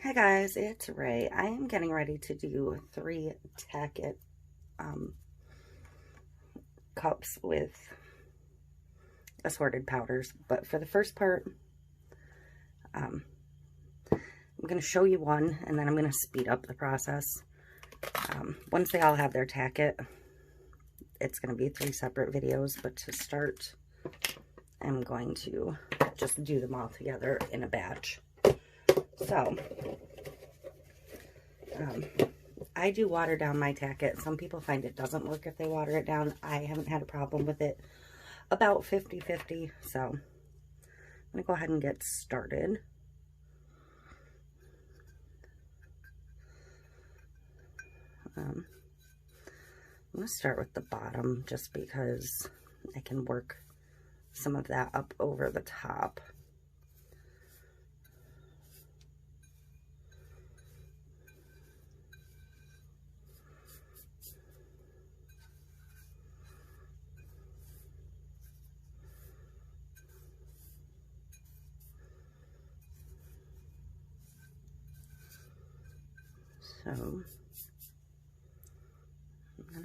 Hi guys, it's Ray. I am getting ready to do 3 Tack It cups with assorted powders. But for the first part, I'm going to show you one, and then I'm going to speed up the process. Once they all have their Tack It, it's going to be 3 separate videos, but to start, I'm going to just do them all together in a batch. So, I do water down my Tack It. Some people find it doesn't work if they water it down. I haven't had a problem with it. About 50-50. So, I'm going to go ahead and get started. I'm going to start with the bottom just because I can work some of that up over the top. So, and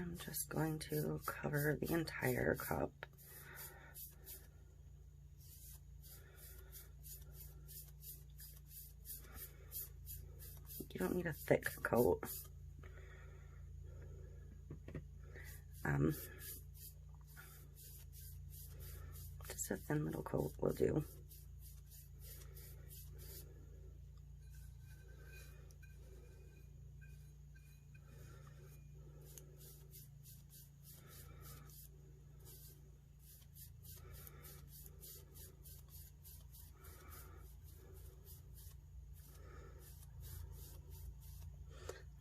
I'm just going to cover the entire cup. You don't need a thick coat. Just a thin little coat will do.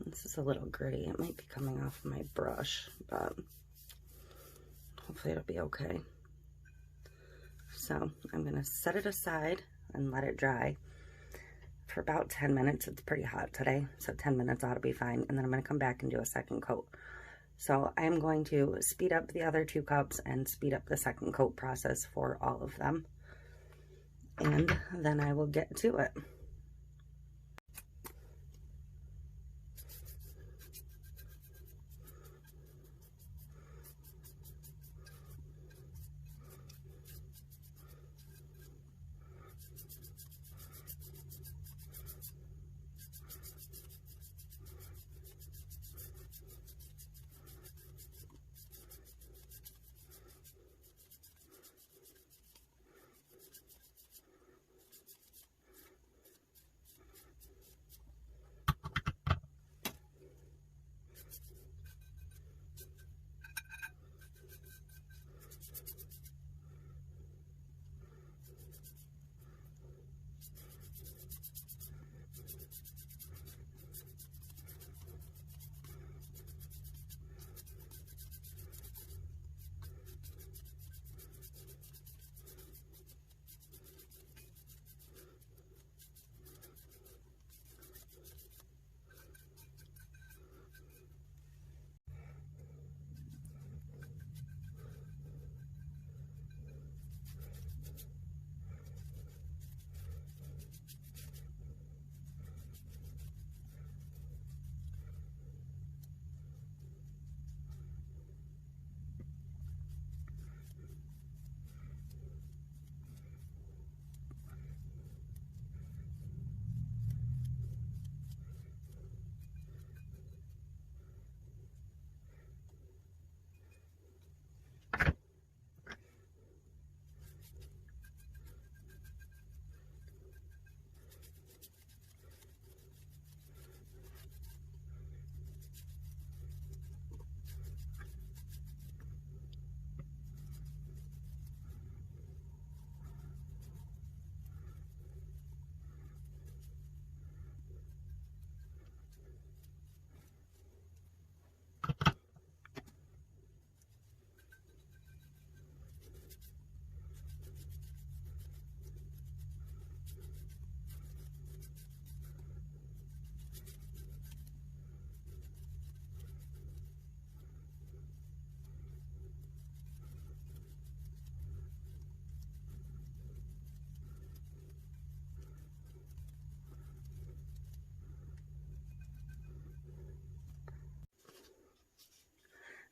This is a little gritty. It might be coming off my brush, but hopefully it'll be okay. So I'm going to set it aside and let it dry for about 10 minutes. It's pretty hot today, so 10 minutes ought to be fine. And then I'm going to come back and do a second coat. So I'm going to speed up the other 2 cups and speed up the second coat process for all of them. And then I will get to it.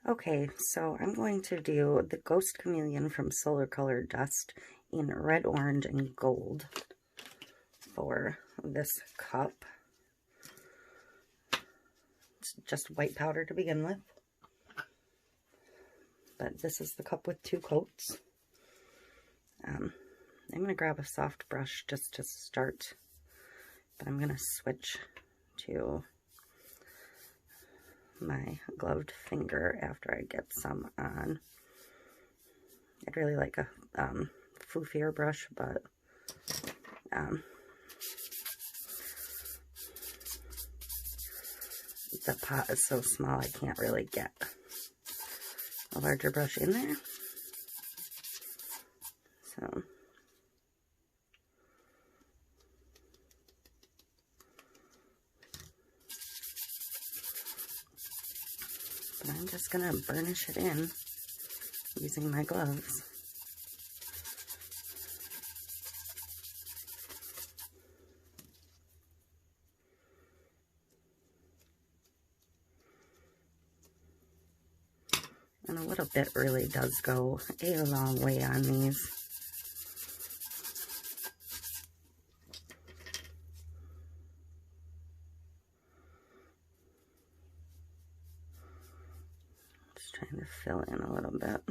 Okay, so I'm going to do the Ghost Chameleon from Solar Color Dust in red, orange, and gold for this cup. It's just white powder to begin with, but this is the cup with 2 coats. I'm going to grab a soft brush just to start, but I'm going to switch to my gloved finger after I get some on. I'd really like a floofier brush, but the pot is so small I can't really get a larger brush in there. So but I'm just gonna burnish it in using my gloves. And a little bit really does go a long way on these. Just trying to fill in a little bit.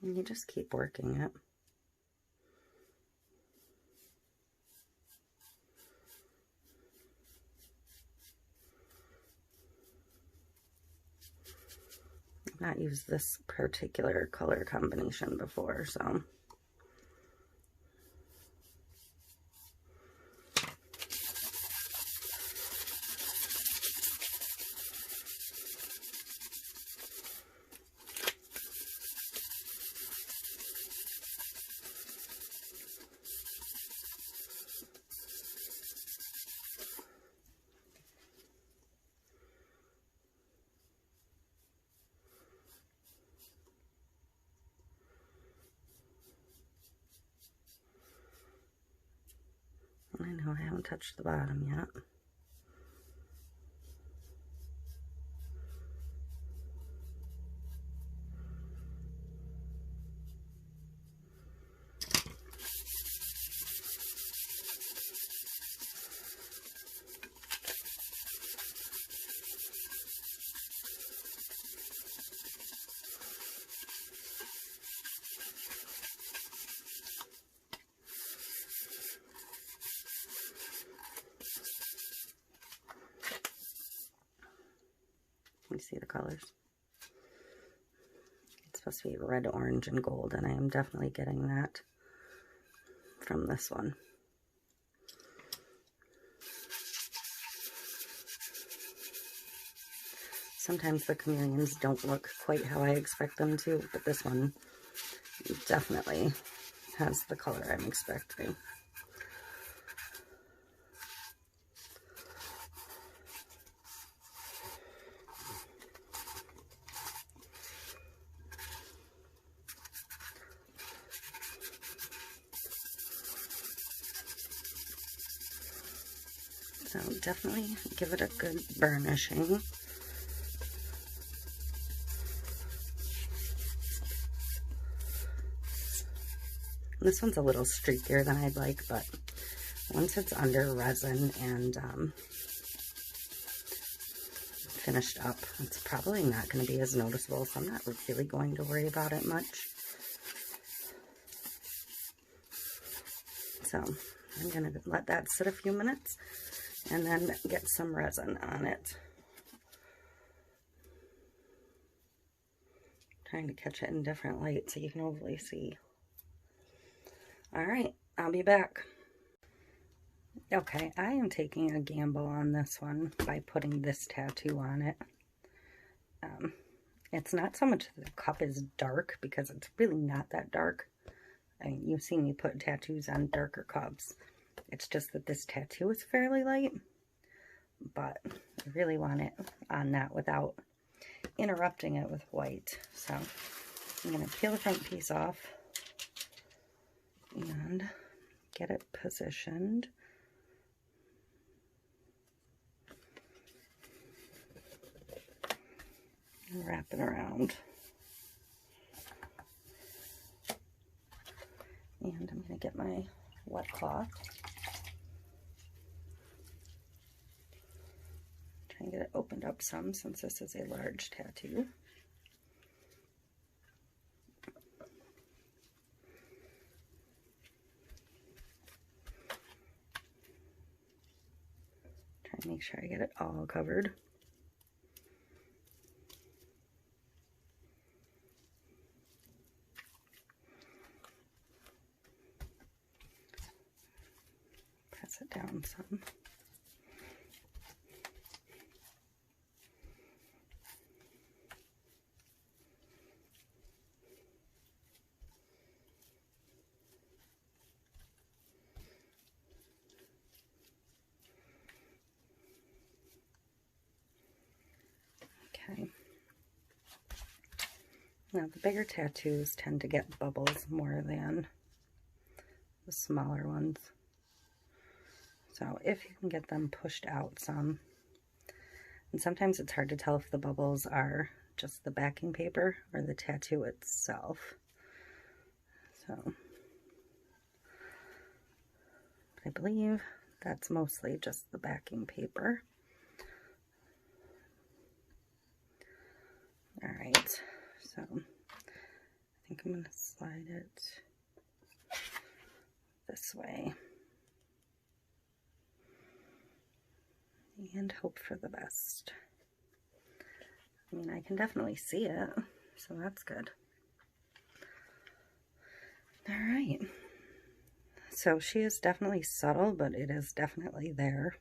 And you just keep working it. I've not used this particular color combination before, so I know I haven't touched the bottom yet. You see the colors? It's supposed to be red, orange, and gold, and I am definitely getting that from this one. Sometimes the chameleons don't look quite how I expect them to, but this one definitely has the color I'm expecting. So definitely give it a good burnishing. This one's a little streakier than I'd like, but once it's under resin and finished up, it's probably not going to be as noticeable, so I'm not really going to worry about it much. So I'm going to let that sit a few minutes and then get some resin on it. Trying to catch it in different light so you can hopefully see. Alright, I'll be back. Okay, I am taking a gamble on this one by putting this tattoo on it. It's not so much that the cup is dark, because it's really not that dark. I mean, you've seen me put tattoos on darker cups. It's just that this tattoo is fairly light, but I really want it on that without interrupting it with white. So I'm going to peel the front piece off. get it positioned. And wrap it around. And I'm going to get my wet cloth. Try and get it opened up some since this is a large tattoo. Try and make sure I get it all covered. Press it down some. Okay. Now the bigger tattoos tend to get bubbles more than the smaller ones. So if you can get them pushed out some, and sometimes it's hard to tell if the bubbles are just the backing paper or the tattoo itself. So I believe that's mostly just the backing paper. All right, so I think I'm going to slide it this way and hope for the best. I mean, I can definitely see it, so that's good. All right, so she is definitely subtle, but it is definitely there.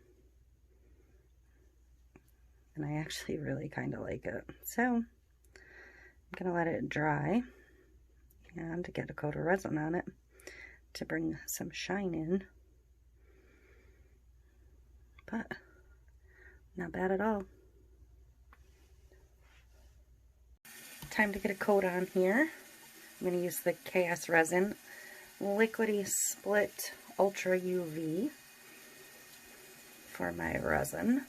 And I actually really kind of like it. So I'm going to let it dry and get a coat of resin on it to bring some shine in. But not bad at all. Time to get a coat on here. I'm going to use the KS Resin Liquidy Split Ultra UV for my resin.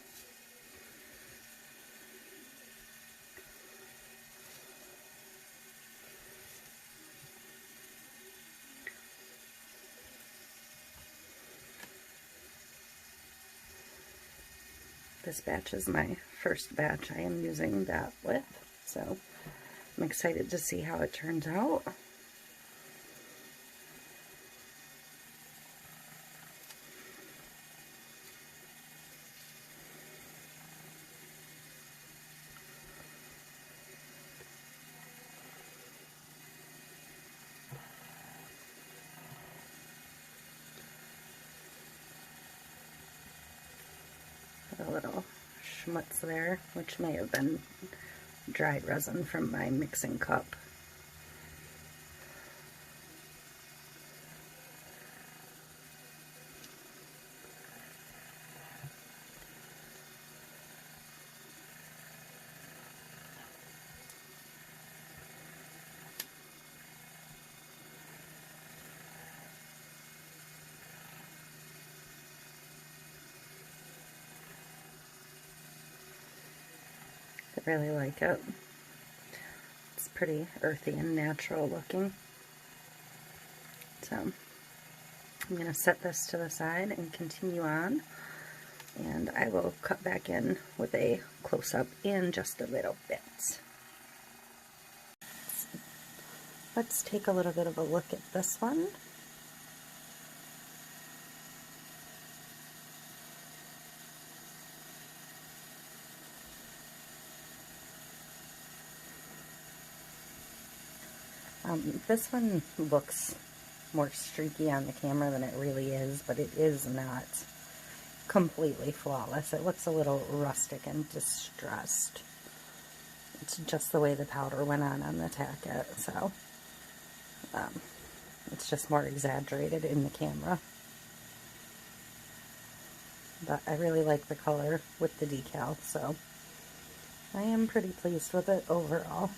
This batch is my first batch I am using that with, so I'm excited to see how it turns out. A little schmutz there, which may have been dried resin from my mixing cup. I really like it. It's pretty earthy and natural looking. So I'm going to set this to the side and continue on, and I will cut back in with a close-up in just a little bit. Let's take a little bit of a look at this one. This one looks more streaky on the camera than it really is, but it is not completely flawless. It looks a little rustic and distressed. It's just the way the powder went on the Tack It, so it's just more exaggerated in the camera. But I really like the color with the decal, so I am pretty pleased with it overall.